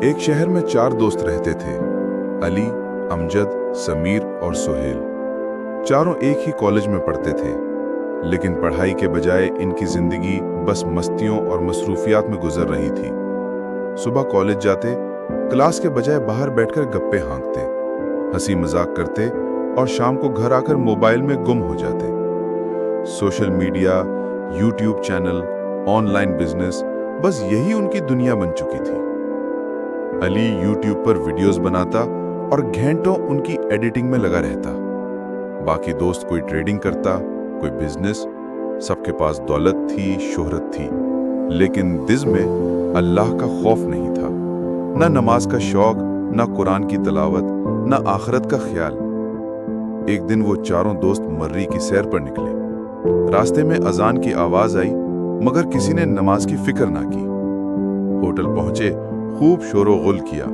एक शहर में 4 दोस्त रहते थे, अली, अमजद, समीर और सुहेल। चारों एक ही कॉलेज में पढ़ते थे, लेकिन पढ़ाई के बजाय इनकी जिंदगी बस मस्तियों और मसरूफियात में गुजर रही थी। सुबह कॉलेज जाते, क्लास के बजाय बाहर बैठकर गप्पे हाँकते, हंसी मजाक करते और शाम को घर आकर मोबाइल में गुम हो जाते। Social media, YouTube channel, online business, बस यही उनकी दुनिया बन चुकी थी। अली यूट्यूब पर वीडियोस बनाता और घंटों उनकी एडिटिंग में लगा रहता। बाकी दोस्त कोई ट्रेडिंग करता, कोई बिजनेस। सबके पास दौलत थी, शोहरत थी, लेकिन दिल में अल्लाह का खौफ नहीं था। न नमाज का शौक, न कुरान की तिलावत, न आखिरत का ख्याल। एक दिन वो चारों दोस्त मर्री की सैर पर निकले। रास्ते में अजान की आवाज आई, मगर किसी ने नमाज की फिक्र ना की। होटल पहुंचे, खूब शोरो गुल किया,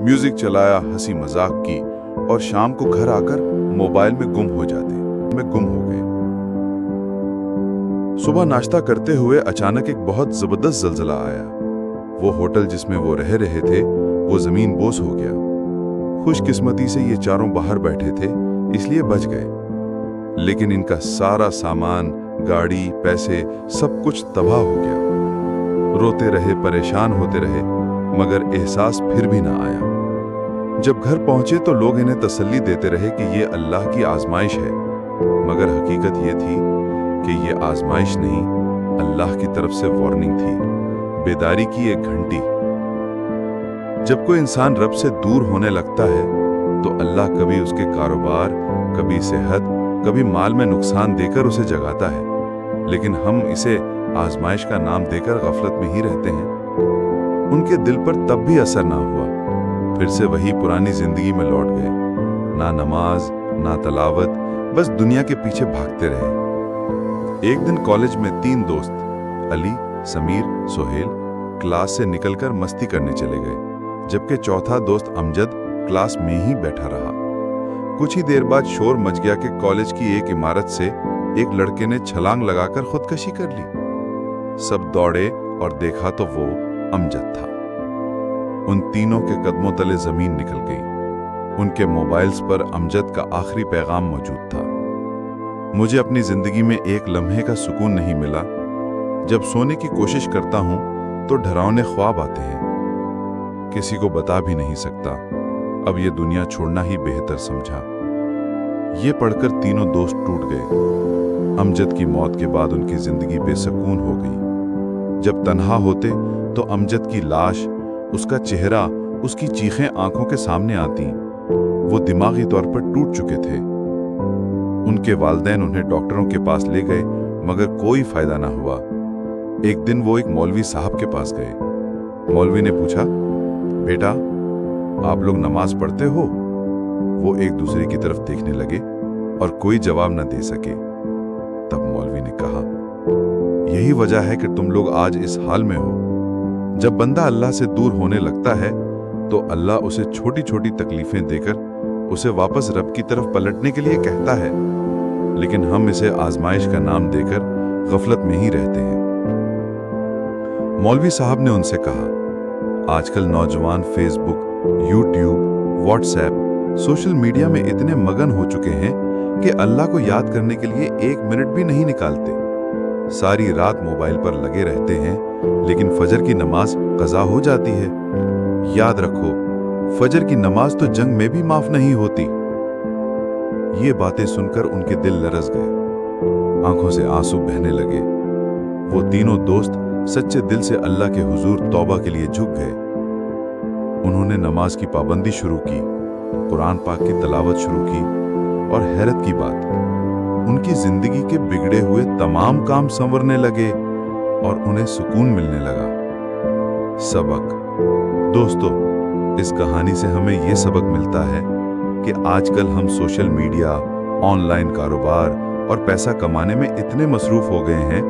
म्यूजिक चलाया, हंसी मजाक की और शाम को घर आकर मोबाइल में गुम हो गए। सुबह नाश्ता करते हुए अचानक एक बहुत जबरदस्त जल्जला आया। वो होटल जिसमें वो रह रहे थे, वो जमीन बोस हो गया। खुशकिस्मती से ये चारों बाहर बैठे थे, इसलिए बच गए, लेकिन इनका सारा सामान, गाड़ी, पैसे, सब कुछ तबाह हो गया। रोते रहे, परेशान होते रहे, मगर एहसास फिर भी ना आया। जब घर पहुंचे तो लोग इन्हें तसल्ली देते रहे कि ये अल्लाह की आजमाइश है, मगर हकीकत ये थी कि ये आजमाइश नहीं, अल्लाह की तरफ से वार्निंग थी, बेदारी की एक घंटी। जब कोई इंसान रब से दूर होने लगता है तो अल्लाह कभी उसके कारोबार, कभी सेहत, कभी माल में नुकसान देकर उसे जगाता है, लेकिन हम इसे आजमाइश का नाम देकर गफलत में ही रहते हैं। उनके दिल पर तब भी असर ना हुआ, फिर से वही पुरानी जिंदगी में लौट गए। ना नमाज, ना तलावत, बस दुनिया के पीछे भागते रहे। एक दिन कॉलेज में 3 दोस्त, अली, समीर, सुहेल, क्लास से निकलकर मस्ती करने चले गए, जबकि चौथा दोस्त अमजद क्लास में ही बैठा रहा। कुछ ही देर बाद शोर मच गया कि कॉलेज की एक इमारत से एक लड़के ने छलांग लगाकर खुदकशी कर ली। सब दौड़े और देखा तो वो अमजद था। उन तीनों के कदमों तले जमीन निकल गई। उनके मोबाइल्स पर अमजद का आखिरी पैगाम मौजूद था, मुझे अपनी जिंदगी में एक लम्हे का सुकून नहीं मिला। जब सोने की कोशिश करता हूं तो डरावने ख्वाब आते हैं, किसी को बता भी नहीं सकता। अब ये दुनिया छोड़ना ही बेहतर समझा। ये पढ़कर तीनों दोस्त टूट गए। अमजद की मौत के बाद उनकी जिंदगी बेसुकून हो गई। जब तन्हा होते तो अमजद की लाश, उसका चेहरा, उसकी चीखें आंखों के सामने आती। वो दिमागी तौर पर टूट चुके थे। उनके वालिदैन उन्हें डॉक्टरों के पास ले गए, मगर कोई फायदा ना हुआ। एक दिन वो एक मौलवी साहब के पास गए। मौलवी ने पूछा, बेटा आप लोग नमाज पढ़ते हो? वो एक दूसरे की तरफ देखने लगे और कोई जवाब न दे सके। तब मौलवी ने कहा, यही वजह है कि तुम लोग आज इस हाल में हो। जब बंदा अल्लाह से दूर होने लगता है तो अल्लाह उसे छोटी छोटी तकलीफें देकर उसे वापस रब की तरफ पलटने के लिए कहता है, लेकिन हम इसे आजमाइश का नाम देकर गफलत में ही रहते हैं। मौलवी साहब ने उनसे कहा, आजकल नौजवान Facebook, YouTube, WhatsApp, social media में इतने मगन हो चुके हैं कि अल्लाह को याद करने के लिए 1 मिनट भी नहीं निकालते। सारी रात मोबाइल पर लगे रहते हैं, लेकिन फजर की नमाज कज़ा हो जाती है। याद रखो, फजर की नमाज तो जंग में भी माफ नहीं होती। ये बातें सुनकर उनके दिल लरस गए, आंखों से आंसू बहने लगे। वो तीनों दोस्त सच्चे दिल से अल्लाह के हुजूर तौबा के लिए झुक गए। उन्होंने नमाज की पाबंदी शुरू की, कुरान पाक की तिलावत शुरू की, और हैरत की बात, उनकी जिंदगी के बिगड़े हुए तमाम काम संवरने लगे और उन्हें सुकून मिलने लगा। सबक। दोस्तों, इस कहानी से हमें यह सबक मिलता है कि आजकल हम सोशल मीडिया, ऑनलाइन कारोबार और पैसा कमाने में इतने मसरूफ हो गए हैं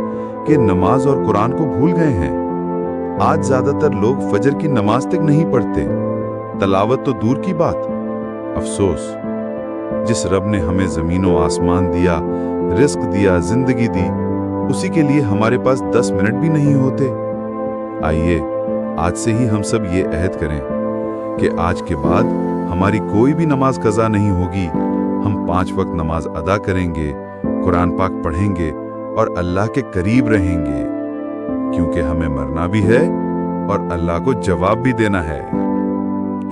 कि नमाज और कुरान को भूल गए हैं। आज ज्यादातर लोग फजर की नमाज तक नहीं पढ़ते, तलावत तो दूर की बात। अफसोस, जिस रब ने हमें जमीनों आसमान दिया, रिस्क दिया, जिंदगी दी, उसी के लिए हमारे पास 10 मिनट भी नहीं होते। आइए आज से ही हम सब ये अहद करें کہ آج کے بعد ہماری کوئی بھی نماز قضا نہیں ہوگی، ہم 5 وقت نماز ادا کریں گے، قرآن پاک پڑھیں گے اور اللہ کے قریب رہیں گے، کیونکہ ہمیں مرنا بھی ہے اور اللہ کو جواب بھی دینا ہے۔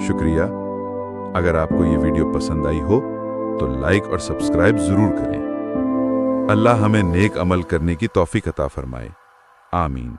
شکریہ۔ اگر آپ کو یہ ویڈیو پسند آئی ہو تو لائک اور سبسکرائب ضرور کریں۔ اللہ ہمیں نیک عمل کرنے کی توفیق عطا فرمائے۔ آمین۔